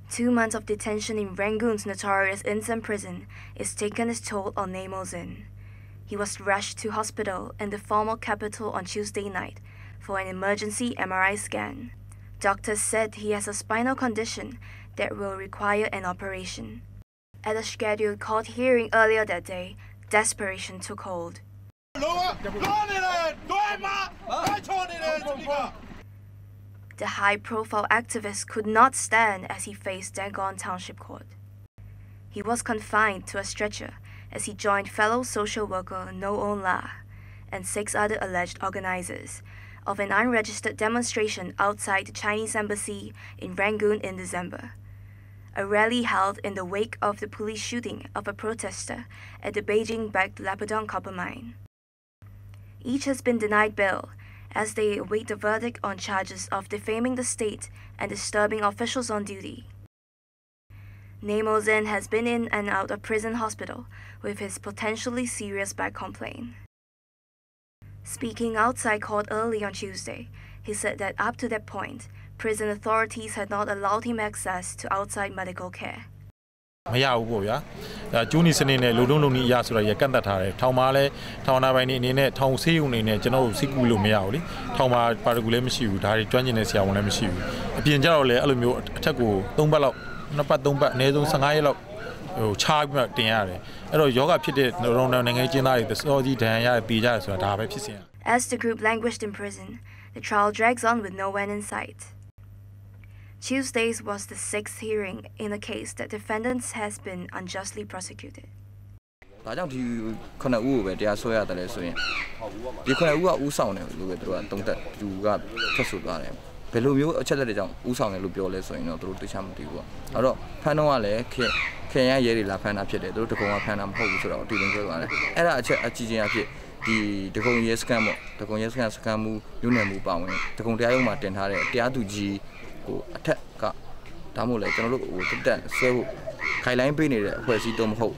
2 months of detention in Rangoon's notorious Insan prison is taking its toll on Naemulzin. He was rushed to hospital in the former capital on Tuesday night for an emergency MRI scan. Doctors said he has a spinal condition that will require an operation. At a scheduled court hearing earlier that day, desperation took hold. The high-profile activist could not stand as he faced Dagon Township Court. He was confined to a stretcher as he joined fellow social worker No On La and 6 other alleged organizers of an unregistered demonstration outside the Chinese embassy in Rangoon in December, a rally held in the wake of the police shooting of a protester at the Beijing-backed Lapidong copper mine. Each has been denied bail as they await the verdict on charges of defaming the state and disturbing officials on duty. Naemulzin has been in and out of prison hospital with his potentially serious back complaint. Speaking outside court early on Tuesday, he said that up to that point, prison authorities had not allowed him access to outside medical care. မရဘူးပေါ့ဗျာကျူးနီစနေနဲ့လူလုံးလုံးကြီးအရာဆိုတာရကန့်တတ်ထားတယ်ထောင်မှာလဲထောင်နာပိုင်းနေအနေနဲ့ထောင်ဆေးရုံနေနဲ့ကျွန်တော်တို့စိတ်ကူလို့မရဘူးလေထောင်မှာပါရဂူလည်းမရှိဘူးဒါတွေကျွမ်းကျင်တဲ့ဆရာဝန်လည်းမရှိဘူးအပြင်ကျတော့လည်းအဲ့လိုမျိုးအထက်ကို3ပတ်လောက်2ပတ်3ပတ်အနည်းဆုံး15ရက်လောက်ဟိုချားပြီးမှတင်ရတယ်အဲ့တော့ယောဂဖြစ်တဲ့ရုံနိုင်ငံကျင်းသားတွေစောကြီးဒဏ်ရာရပြီးကြတယ်ဆိုတာဒါပဲဖြစ်စဉ် As the group languished in prison, the trial drags on with no end in sight. Tuesday's was the 6th hearing in a case that defendants has been unjustly prosecuted. ဒါကြောင့်ဒီခုနှစ်ဦးကိုပဲတရားစွဲရတယ်လဲဆိုရင်ဒီခုနှစ်ဦးကဦးဆောင်တယ်လို့ပဲသူတို့ကတုံးသက်သူကထွက်ဆိုသွားတယ်ဘယ်လိုမျိုးအချက်လက်တွေကြောင့်ဦးဆောင်တယ်လို့ပြောလဲဆိုရင်တော့သူတို့သိချမသိဘူးပေါ့အဲ့တော့ဖန်တော့ကလည်းခင်ရရဲတွေလာဖန်တာဖြစ်တယ်သူတို့တကုံကဖန်တာမဟုတ်ဘူးဆိုတော့အတူတူပြောပါတယ်အဲ့ဒါအချက်အကြီးချင်းအဖြစ်ဒီတကုံရဲစကန်ပေါ့တကုံရဲစကန်မှုမြို့နယ်မှုပါဝင်တကုံတရားရုံးမှာတင်ထားတဲ့တရားသူကြီးကိုအထက်ကဒါမှမဟုတ်လေကျွန်တော်တို့ဟိုတက်ဆွဲဖို့ခိုင်လိုင်းပေးနေတဲ့အဖွဲ့အစည်းတော့မဟုတ်